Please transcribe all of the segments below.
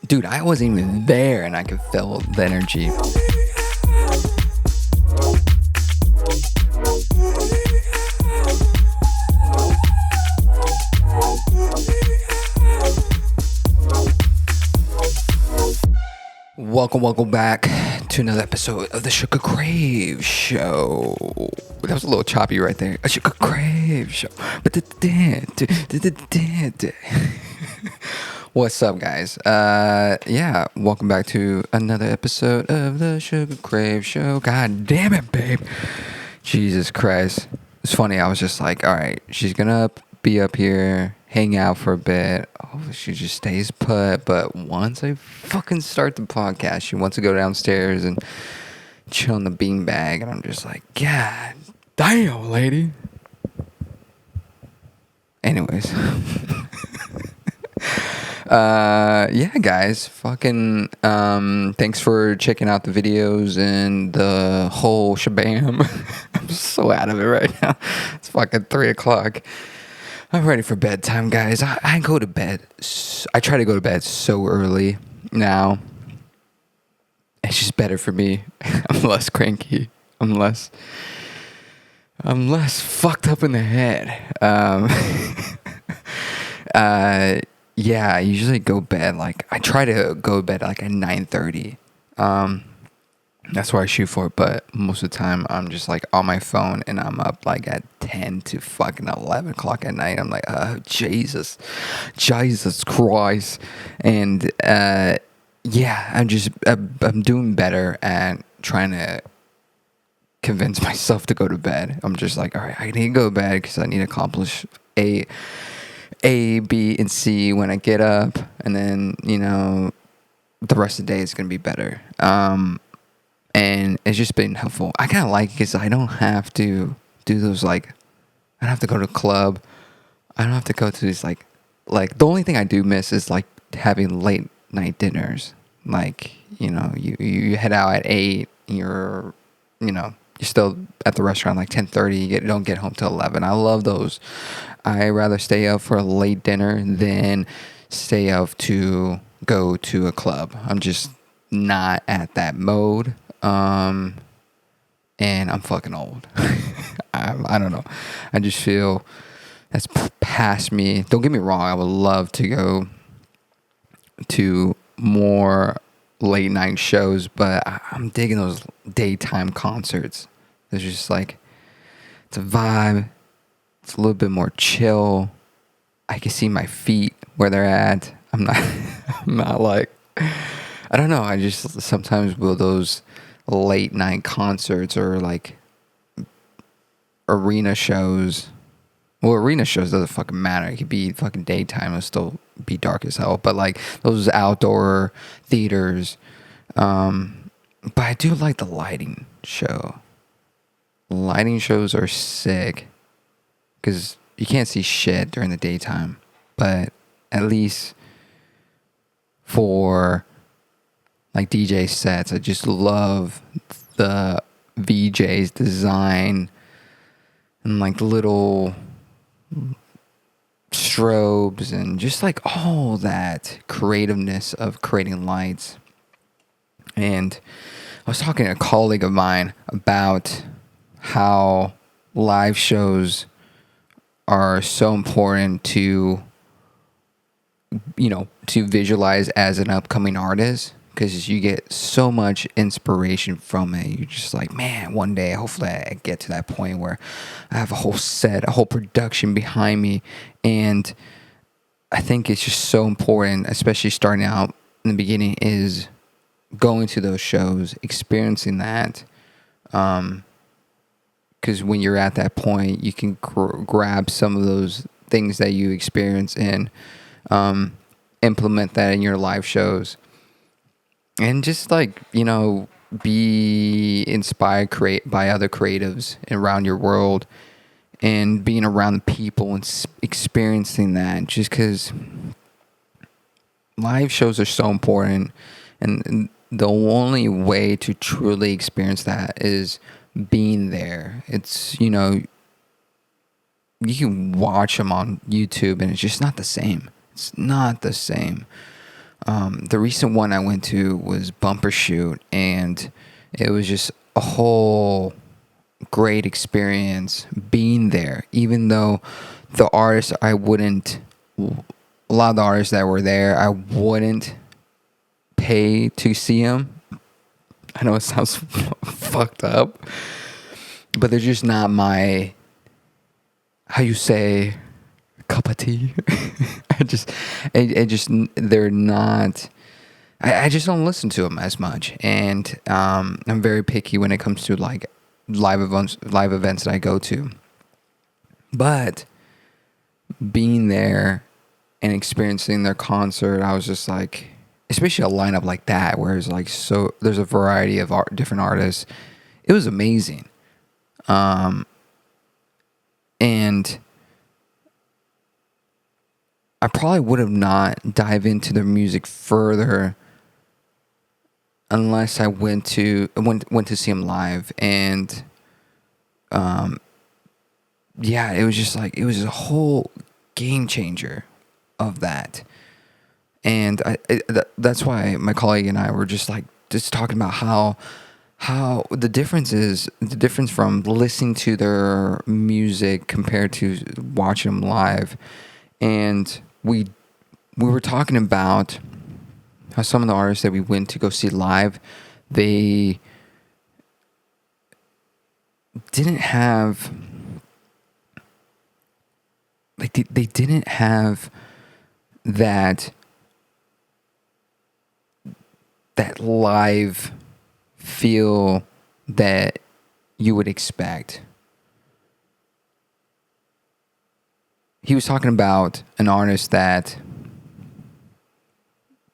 Dude, I wasn't even there and I could feel the energy. Welcome back to another episode of the Suga Crave Show. That was a little choppy right there. A Suga Crave Show. What's up, guys? Welcome back to another episode of the Suga Crave Show. God damn it, babe. Jesus Christ. It's funny, I was just like, alright, she's gonna be up here, hang out for a bit. Oh, she just stays put. But once I fucking start the podcast, she wants to go downstairs and chill on the beanbag. And I'm just like, God damn, lady. Anyways. Guys, fucking, thanks for checking out the videos and the whole shabam. I'm so out of it right now. It's fucking 3 o'clock. I'm ready for bedtime, guys. I go to bed. I try to go to bed so early now. It's just better for me. I'm less cranky. I'm less fucked up in the head. I usually go to bed I try to go to bed at 9:30. That's where I shoot for, but most of the time I'm just on my phone and I'm up at 10 to fucking 11 o'clock at night. I'm like, oh, Jesus Christ. And I'm doing better at trying to convince myself to go to bed. I'm just like, all right, I need to go to bed because I need to accomplish A, B, and C when I get up, and then the rest of the day is gonna be better. And it's just been helpful. I kind of like it because I don't have to do those I don't have to go to a club. I don't have to go to these the only thing I do miss is having late night dinners. You head out at 8. You're still at the restaurant 10:30. You don't get home till 11. I love those. I rather stay up for a late dinner than stay up to go to a club. I'm just not at that mode. And I'm fucking old. I don't know. I just feel that's past me. Don't get me wrong. I would love to go to more late night shows, but I'm digging those daytime concerts. It's just it's a vibe. It's a little bit more chill. I can see my feet where they're at. I'm not I don't know. I just sometimes will those late night concerts or arena shows. Well, arena shows doesn't fucking matter. It could be fucking daytime. It'll still be dark as hell. But those outdoor theaters. But I do like the lighting show. Lighting shows are sick because you can't see shit during the daytime. But at least for DJ sets, I just love the VJ's design and little strobes and just all that creativeness of creating lights. And I was talking to a colleague of mine about how live shows are so important to visualize as an upcoming artist, because you get so much inspiration from it. You're just man, one day, hopefully I get to that point where I have a whole set, a whole production behind me. And I think it's just so important, especially starting out in the beginning, is going to those shows, experiencing that. Because when you're at that point, you can grab some of those things that you experience and implement that in your live shows. And just be inspired by other creatives around your world, and being around the people and experiencing that. Just because live shows are so important, and the only way to truly experience that is being there. It's you can watch them on YouTube, and it's just not the same. It's not the same. The recent one I went to was Bumper Shoot, and it was just a whole great experience being there. Even though the artists I wouldn't, a lot of the artists that were there, I wouldn't pay to see them. I know it sounds fucked up, but they're just not my, how you say, cup of tea. I just, they're not. I just don't listen to them as much, and I'm very picky when it comes to like live events that I go to. But being there and experiencing their concert, I was just like, especially a lineup like that, where it's like so there's a variety of different artists. It was amazing, and I probably would have not dive into their music further unless I went to see him live. And yeah, it was just like, it was a whole game changer of that. And that's why my colleague and I were just talking about how the difference from listening to their music compared to watching them live. And we were talking about how some of the artists that we went to go see live, they didn't have, like, they didn't have that live feel that you would expect. He was talking about an artist that,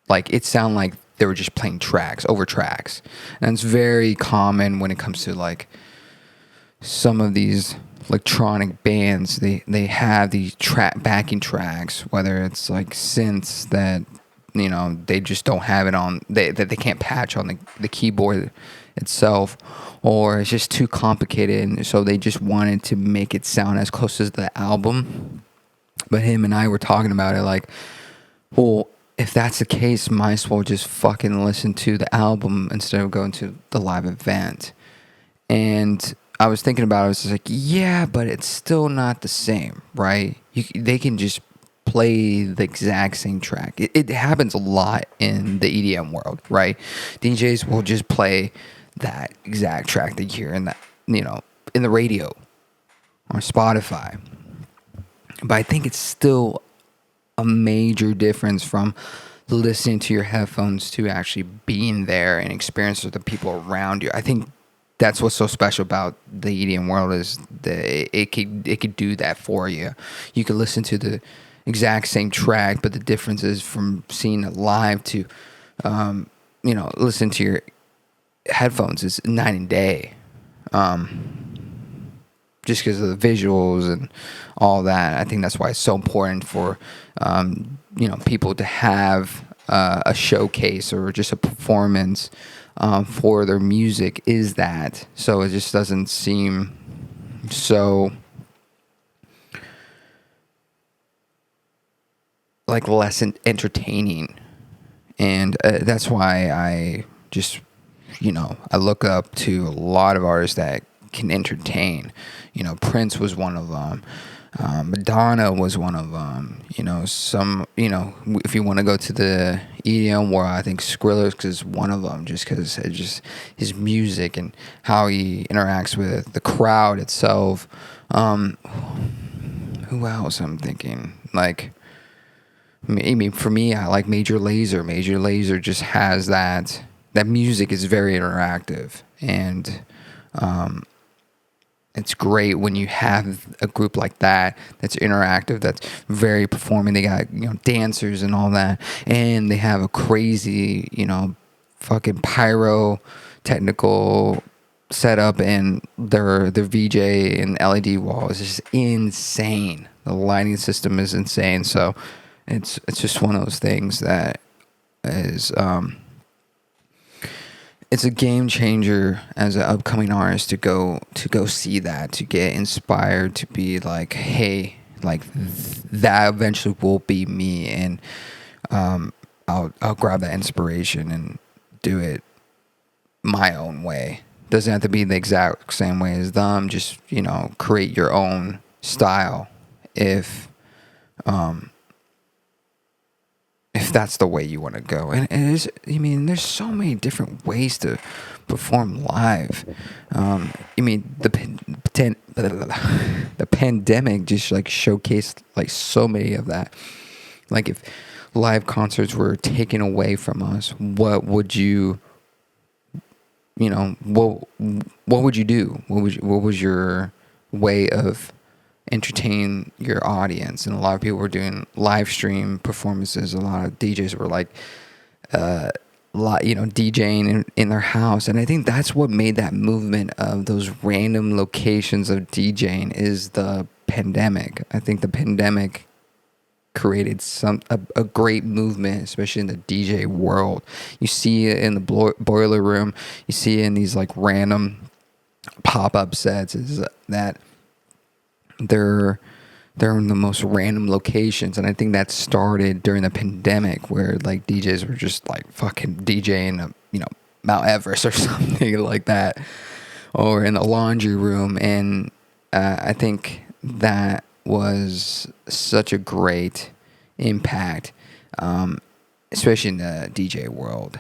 like, it sounded like they were just playing tracks over tracks. And it's very common when it comes to, like, some of these electronic bands. They have these backing tracks, whether it's, like, synths that, you know, they just don't have it on, that they can't patch on the keyboard itself, or it's just too complicated, and so they just wanted to make it sound as close as the album. But him and I were talking about it like, well, if that's the case, might as well just fucking listen to the album instead of going to the live event. And I was thinking about it, I was just like, yeah, but it's still not the same, right? They can just play the exact same track. It happens a lot in the EDM world, right? DJs will just play that exact track that you hear in that, you know, in the radio or Spotify. But I think it's still a major difference from listening to your headphones to actually being there and experiencing the people around you. I think that's what's so special about the EDM world, is that it could do that for you. You could listen to the exact same track, but the difference is from seeing it live to, listen to your headphones is night and day. Just because of the visuals and all that. I think that's why it's so important for, people to have a showcase or just a performance for their music, is that. So it just doesn't seem so, like, less entertaining. And that's why I just, I look up to a lot of artists that can entertain. Prince was one of them. Madonna was one of them. If you want to go to the EDM world, I think Skrillex is one of them, just because it's just his music and how he interacts with the crowd itself. Who else I'm thinking? Like, maybe for me, I like Major Lazer. Major Lazer just has that music is very interactive, and it's great when you have a group like that that's interactive, that's very performing. They got, dancers and all that, and they have a crazy, fucking pyro technical setup, and their VJ and LED wall is just insane. The lighting system is insane. So it's just one of those things that is it's a game changer as an upcoming artist to go see that, to get inspired, to be like, hey, like, that eventually will be me. And I'll grab that inspiration and do it my own way. Doesn't have to be the exact same way as them. Just, create your own style if that's the way you want to go. And it is, there's so many different ways to perform live. The pandemic just like showcased like so many of that. Like if live concerts were taken away from us, what would you what would you do? What was your way of entertain your audience? And a lot of people were doing live stream performances. A lot of DJs were like DJing in their house. And I think that's what made that movement of those random locations of DJing is the pandemic. I think the pandemic created a great movement, especially in the DJ world. You see it in the boiler room. You see it in these like random pop-up sets. Is that they're in the most random locations, and I think that started during the pandemic, where like DJs were just like fucking DJing, Mount Everest or something like that, or in the laundry room, and I think that was such a great impact, especially in the DJ world.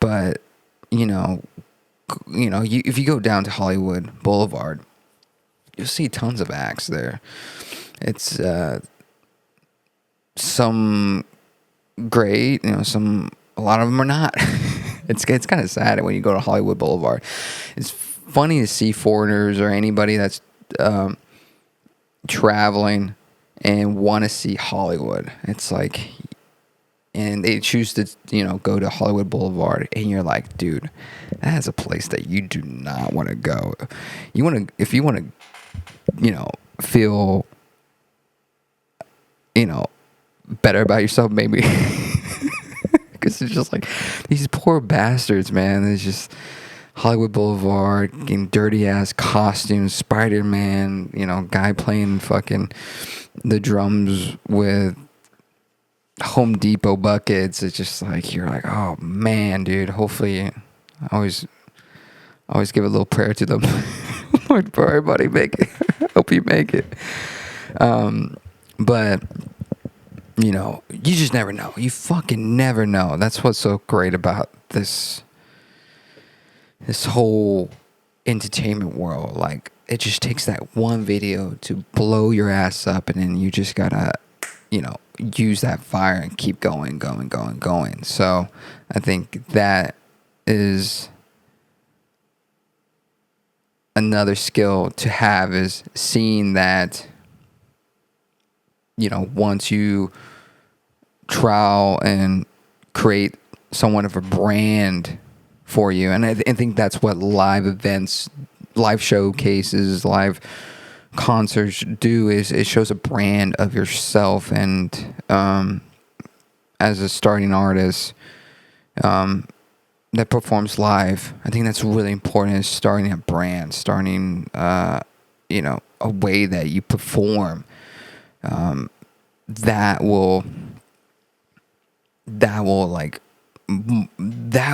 But if you go down to Hollywood Boulevard, you'll see tons of acts there. It's some great, a lot of them are not. It's kind of sad when you go to Hollywood Boulevard. It's funny to see foreigners or anybody that's traveling and want to see Hollywood. It's like, and they choose to, go to Hollywood Boulevard, and you're like, dude, that is a place that you do not want to go. If you want to, feel, better about yourself, maybe. Because it's just like these poor bastards, man. It's just Hollywood Boulevard, getting dirty ass costumes, Spider-Man, guy playing fucking the drums with Home Depot buckets. It's just like, you're like, oh man, dude. Hopefully, I always give a little prayer to them. Lord, for everybody, make it. Hope you make it. But you just never know. You fucking never know. That's what's so great about this whole entertainment world. Like, it just takes that one video to blow your ass up, and then you just gotta, use that fire and keep going. So I think that is another skill to have, is seeing that, once you trial and create somewhat of a brand for you. And I think that's what live events, live showcases, live concerts do, is it shows a brand of yourself. And as a starting artist that performs live, I think that's really important, is starting a brand, starting a way that you perform. That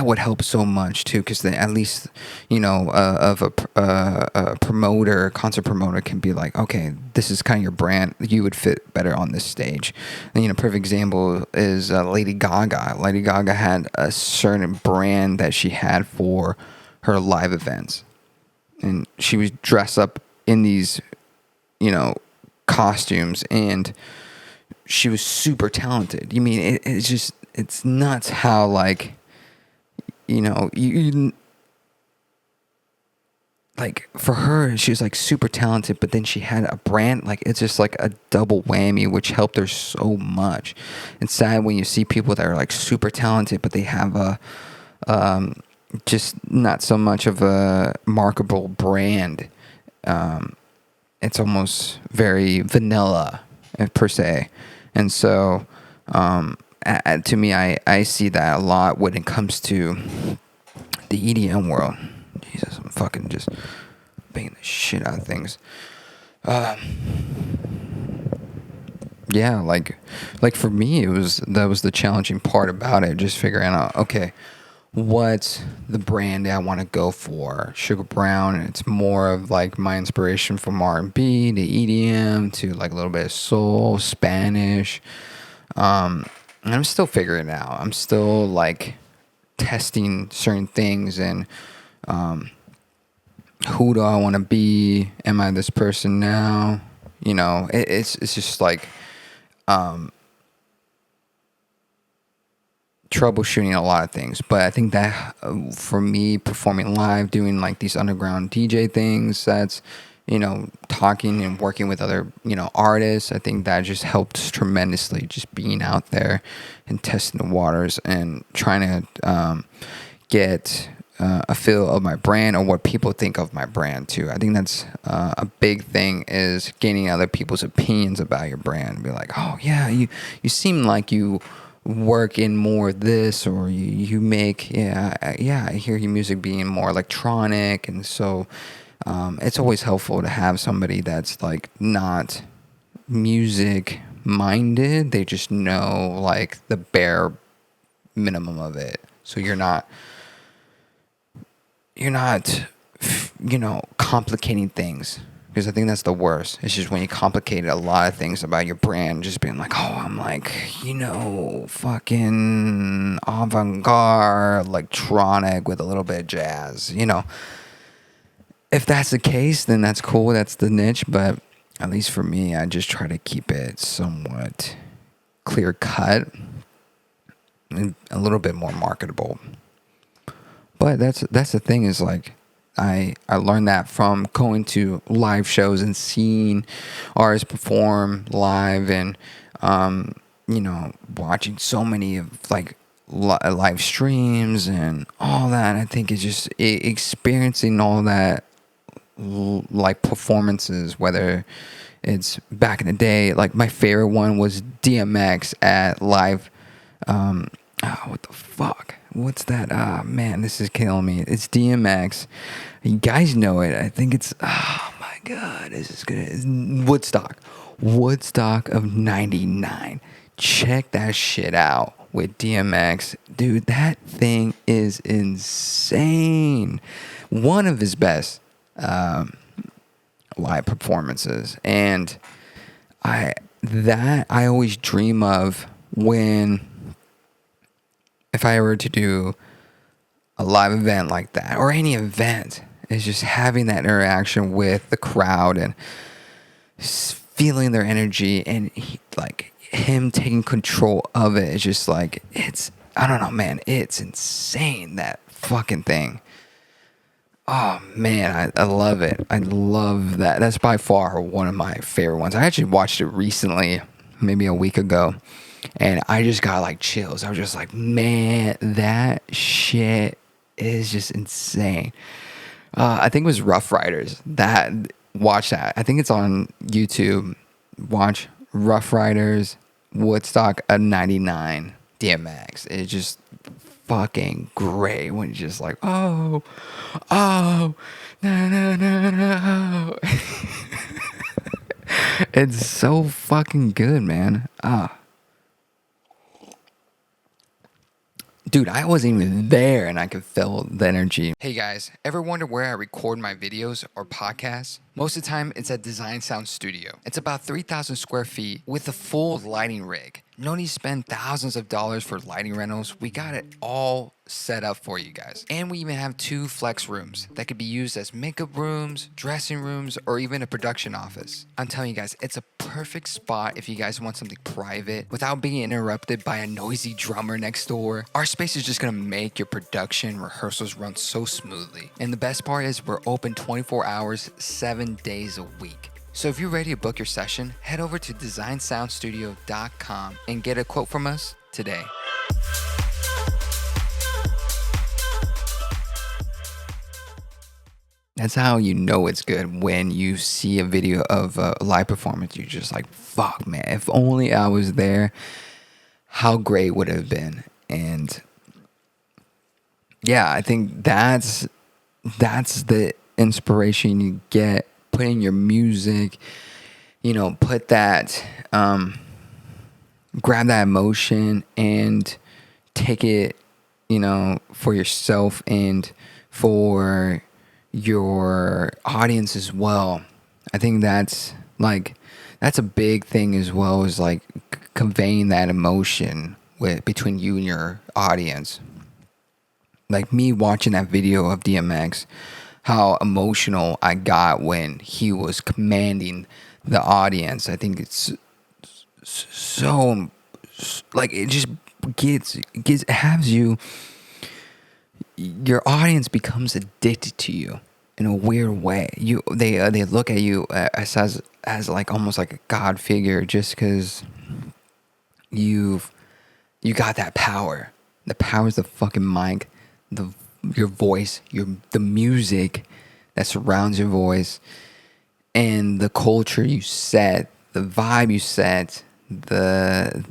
would help so much too, because then at least of a promoter, a concert promoter can be like, okay, this is kind of your brand, you would fit better on this stage. And perfect example is Lady Gaga. Lady Gaga had a certain brand that she had for her live events, and she was dressed up in these costumes, and she was super talented. It's nuts how, like, you like, for her, she was like super talented, but then she had a brand. Like, it's just like a double whammy, which helped her so much. It's sad when you see people that are like super talented, but they have a just not so much of a marketable brand. It's almost very vanilla per se. And so, to me, I see that a lot when it comes to the EDM world. Jesus, I'm fucking just banging the shit out of things. yeah, like for me, that was the challenging part about it, just figuring out, okay, what's the brand I want to go for. Suga Brown, it's more of like my inspiration from R&B to EDM to like a little bit of soul, Spanish. And I'm still figuring it out. I'm still like testing certain things, and who do I want to be? Am I this person now? It's just like troubleshooting a lot of things. But I think that for me, performing live, doing like these underground DJ things, that's, talking and working with other, artists, I think that just helps tremendously, just being out there and testing the waters and trying to get a feel of my brand or what people think of my brand too. I think that's a big thing, is gaining other people's opinions about your brand. Be like, oh yeah, you seem like you work in more this, or you make, I hear your music being more electronic. And so it's always helpful to have somebody that's like not music minded. They just know like the bare minimum of it, so you're not complicating things, because I think that's the worst. It's just when you complicate a lot of things about your brand, just being like, oh, I'm like, fucking avant-garde, electronic with a little bit of jazz. If that's the case, then that's cool. That's the niche. But at least for me, I just try to keep it somewhat clear cut and a little bit more marketable. But that's the thing, is like, I learned that from going to live shows and seeing artists perform live, and watching so many of like live streams and all that. I think it's just experiencing all that like performances, whether it's back in the day. Like my favorite one was DMX at live. What the fuck? What's that? Man, this is killing me. It's DMX. You guys know it. I think it's, oh my God, this is good. It's Woodstock of 99. Check that shit out with DMX. Dude, that thing is insane. One of his best live performances. And I always dream of if I were to do a live event like that, or any event, is just having that interaction with the crowd and feeling their energy, and him taking control of it. It's just like, I don't know, man, it's insane, that fucking thing. Oh man, I love it. I love that. That's by far one of my favorite ones. I actually watched it recently, maybe a week ago, and I just got like chills. I was just like, man, that shit is just insane. I think it was Rough Riders watch that. I think it's on YouTube. Watch Rough Riders Woodstock of 99 DMX. It's just fucking great when you're just like, oh, no. It's so fucking good, man. Dude, I wasn't even there and I could feel the energy. Hey guys, ever wonder where I record my videos or podcasts? Most of the time, it's at Design Sound Studio. It's about 3,000 square feet with a full lighting rig. No need to spend thousands of dollars for lighting rentals. We got it all set up for you guys. And we even have 2 flex rooms that could be used as makeup rooms, dressing rooms, or even a production office. I'm telling you guys, it's a perfect spot if you guys want something private without being interrupted by a noisy drummer next door. Our space is just gonna make your production rehearsals run so smoothly. And the best part is we're open 24 hours, 7 days a week. So if you're ready to book your session, head over to designsoundstudio.com and get a quote from us today. That's how you know it's good, when you see a video of a live performance. You're just like, fuck, man, if only I was there, how great would it have been? And yeah, I think that's the inspiration you get. Put in your music, put that grab that emotion and take it, for yourself and for your audience as well. I think that's a big thing as well, is like conveying that emotion between you and your audience. Like me watching that video of DMX, how emotional I got when he was commanding the audience. I think it's so, like, it just has you, your audience becomes addicted to you in a weird way. They look at you as like almost like a god figure, just because you got that power. The power is the fucking mic, your voice, the music that surrounds your voice, and the culture you set, the vibe you set, the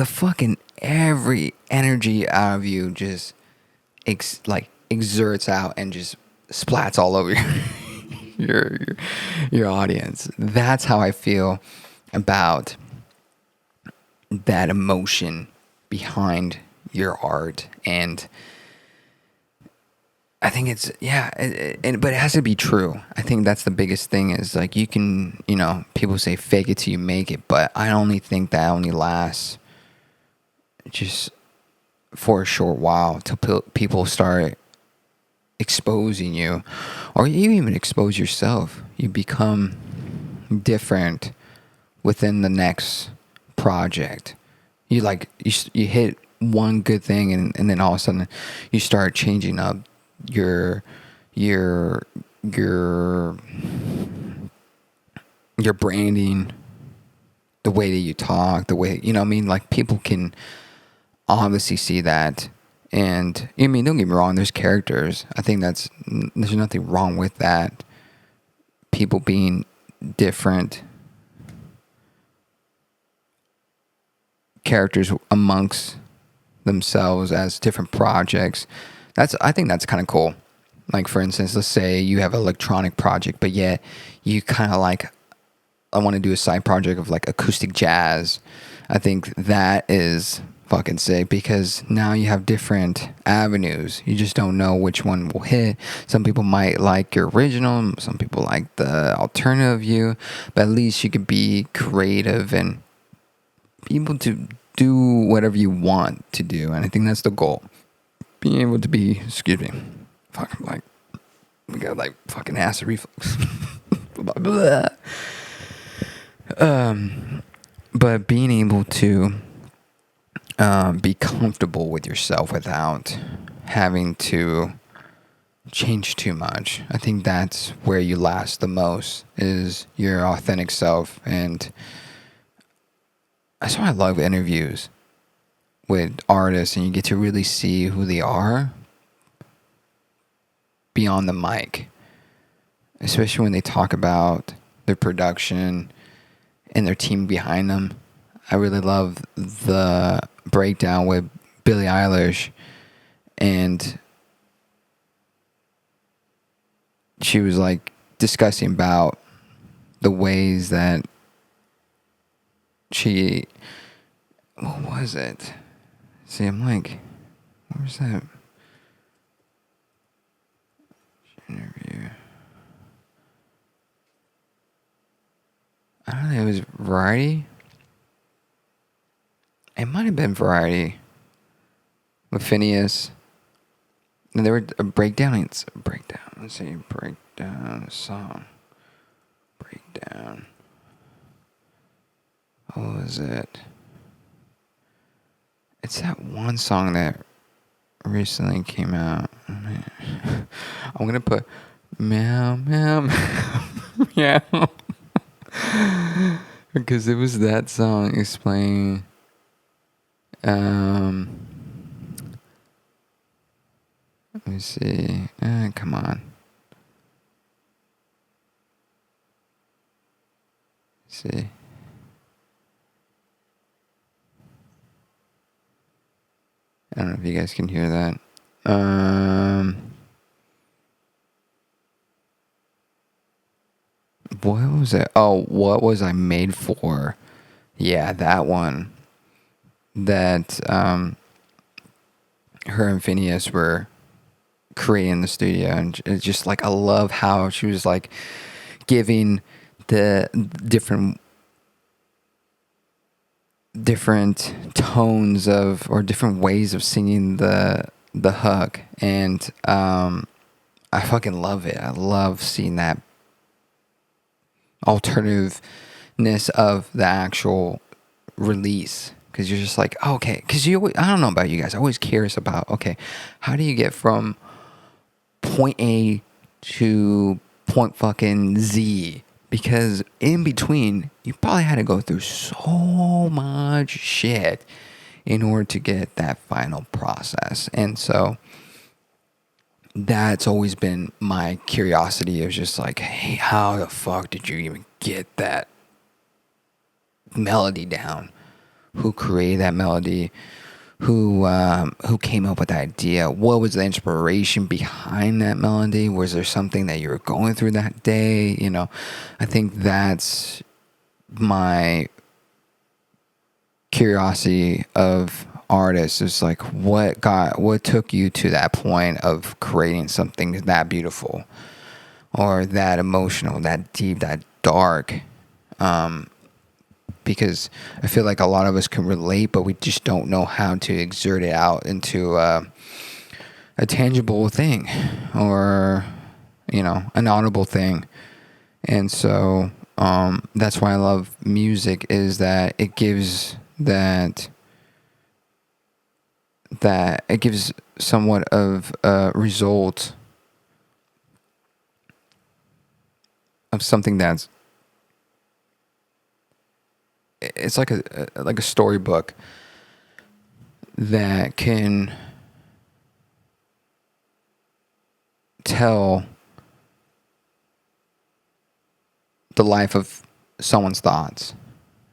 fucking every energy out of you just exerts out and just splats all over your your audience. That's how I feel about that emotion behind your art. And I think it's, yeah, but it has to be true. I think that's the biggest thing, is like, you can, people say fake it till you make it, but I only think that only lasts just for a short while, till people start exposing you, or you even expose yourself. You become different within the next project. You hit one good thing, and then all of a sudden you start changing up your branding, the way that you talk, the way, what I mean, like, people can obviously see that. And I mean, don't get me wrong, there's characters. I think there's nothing wrong with that. People being different characters amongst themselves as different projects. I think that's kind of cool. Like, for instance, let's say you have an electronic project, but yet you kind of like, I want to do a side project of like acoustic jazz. I think that is fucking sick, because now you have different avenues. You just don't know which one will hit. Some people might like your original, some people like the alternative view, but at least you could be creative and be able to do whatever you want to do. And I think that's the goal. Being able to be, excuse me, fucking, like, we got like fucking acid reflux. But being able to be comfortable with yourself without having to change too much. I think that's where you last the most, is your authentic self. And that's why I love interviews with artists, and you get to really see who they are beyond the mic, especially when they talk about their production and their team behind them. I really love the breakdown with Billie Eilish, and she was like discussing about the ways that what was it? See, I'm like, where's that interview? I don't know, it was Variety. It might have been Variety with Phineas. And they were a breakdown. It's a breakdown. Let's see, breakdown song. Breakdown. What was it? It's that one song that recently came out. I'm gonna put meow meow meow meow because it was that song explaining. Let me see. Come on. Let's see. I don't know if you guys can hear that. What was it? Oh, what was I made for? Yeah, that one that her and Phineas were creating in the studio, and it's just like I love how she was like giving the different tones of or different ways of singing the hook, and I fucking love it. I love seeing that alternativeness of the actual release, because you're just like, oh, okay, because I don't know about you guys, I'm always curious about, okay, how do you get from point A to point fucking Z, because in between you probably had to go through so much shit in order to get that final process. And so that's always been my curiosity. It was just like, hey, how the fuck did you even get that melody down? Who created that melody? Who came up with that idea? What was the inspiration behind that melody? Was there something that you were going through that day? You know, I think that's my curiosity of artists, is like what took you to that point of creating something that beautiful or that emotional, that deep, that dark. Because I feel like a lot of us can relate, but we just don't know how to exert it out into a tangible thing, or an audible thing. And so that's why I love music, is that it gives that it gives somewhat of a result of something that's, it's like a storybook that can tell the life of someone's thoughts.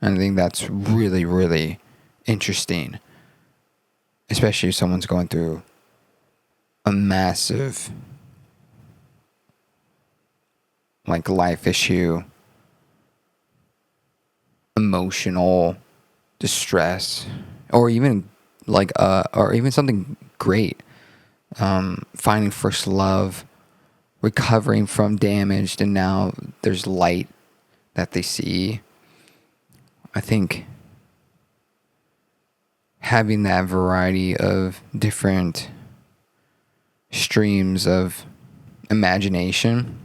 And I think that's really, really interesting, especially if someone's going through a massive like life issue, emotional distress, or even or even something great, finding first love, recovering from damage, and now there's light that they see. I think having that variety of different streams of imagination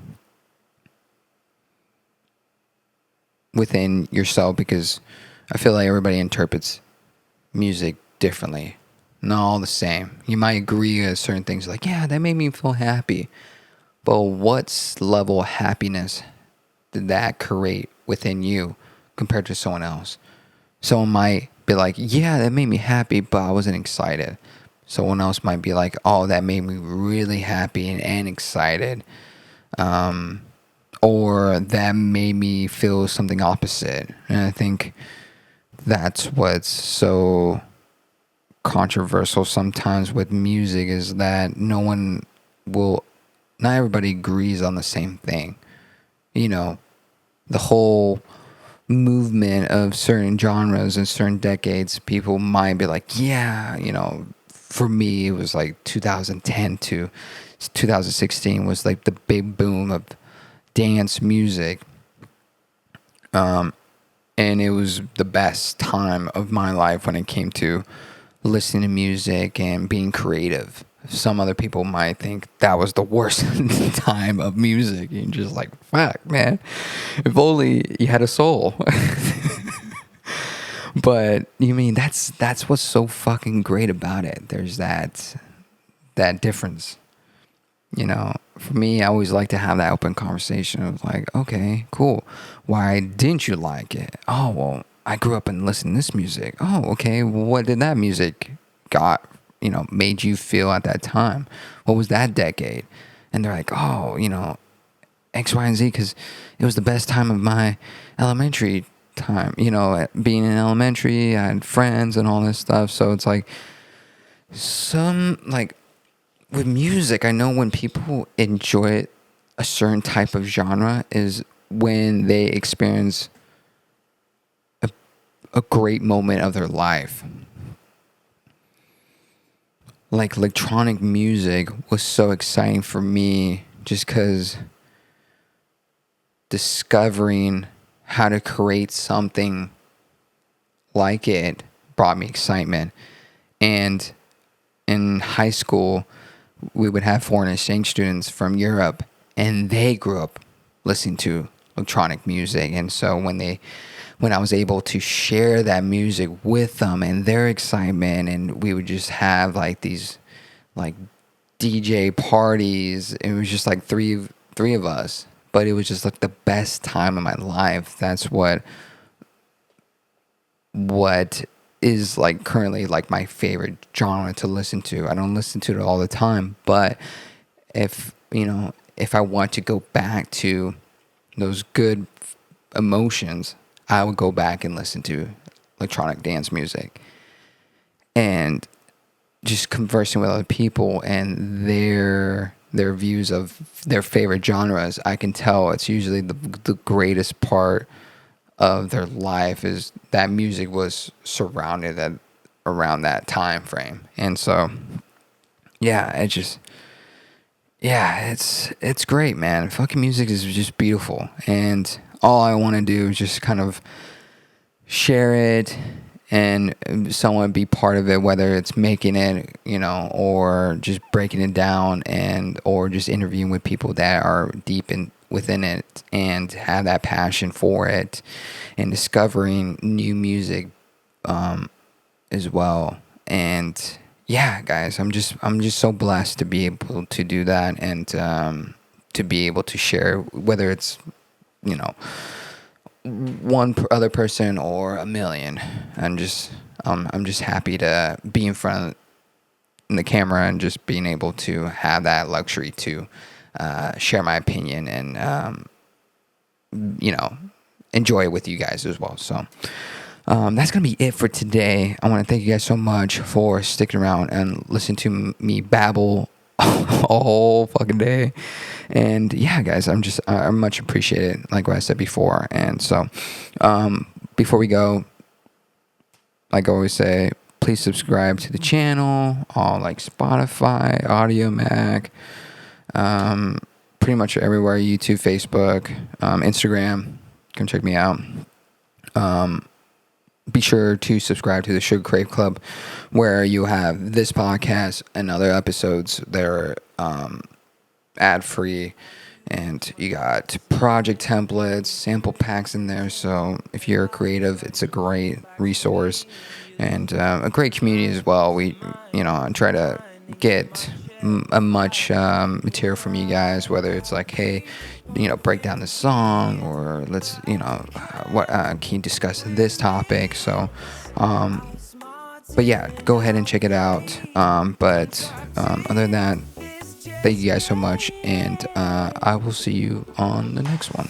within yourself, because I feel like everybody interprets music differently, not all the same. You might agree with certain things, like, yeah, that made me feel happy, but what level of happiness did that create within you compared to someone else? Someone might be like, yeah, that made me happy, but I wasn't excited. Someone else might be like, oh, that made me really happy and excited. Or that made me feel something opposite. And I think that's what's so controversial sometimes with music, is that not everybody agrees on the same thing. The whole movement of certain genres and certain decades, people might be like, yeah, for me, it was like 2010 to 2016 was like the big boom of dance music. And it was the best time of my life when it came to listening to music and being creative. Some other people might think that was the worst time of music. You're just like, fuck, man. If only you had a soul. But you mean that's what's so fucking great about it. There's that difference. For me, I always like to have that open conversation of like, okay, cool. Why didn't you like it? Oh, well, I grew up and listened to this music. Oh, okay. What did that music made you feel at that time? What was that decade? And they're like, oh, X, Y, and Z, because it was the best time of my elementary time. Being in elementary, I had friends and all this stuff. So it's like with music, I know when people enjoy a certain type of genre is when they experience a great moment of their life. Like, electronic music was so exciting for me just because discovering how to create something like it brought me excitement. And in high school, we would have foreign exchange students from Europe, and they grew up listening to electronic music. And so when I was able to share that music with them and their excitement, and we would just have like these like DJ parties. It was just like three of us, but it was just like the best time of my life. That's what is like currently like my favorite genre to listen to. I don't listen to it all the time, but if I want to go back to those good emotions, I would go back and listen to electronic dance music. And just conversing with other people and their views of their favorite genres, I can tell it's usually the greatest part of their life is that music was surrounded around that time frame. And so it's great, man. Fucking music is just beautiful, and all I want to do is just kind of share it and someone be part of it, whether it's making it, or just breaking it down, or just interviewing with people that are deep within it and have that passion for it, and discovering new music as well. And yeah, guys, I'm just so blessed to be able to do that, and to be able to share, whether it's one other person or a million. I'm just happy to be in front of the camera and just being able to have that luxury to share my opinion and enjoy it with you guys as well. So that's gonna be it for today. I want to thank you guys so much for sticking around and listening to me babble all fucking day. And yeah, guys, I much appreciate it, like what I said before. And so before we go, like I always say, please subscribe to the channel on like Spotify, Audio Mac, pretty much everywhere, YouTube, Facebook, Instagram. Come check me out. Be sure to subscribe to the Suga Crave Club, where you have this podcast and other episodes that are ad-free, and you got project templates, sample packs in there. So if you're creative, it's a great resource, and a great community as well. We, I try to get a much material from you guys, whether it's like, hey, break down the song, or let's, what can you discuss this topic? So, but yeah, go ahead and check it out. But other than that, thank you guys so much, and I will see you on the next one.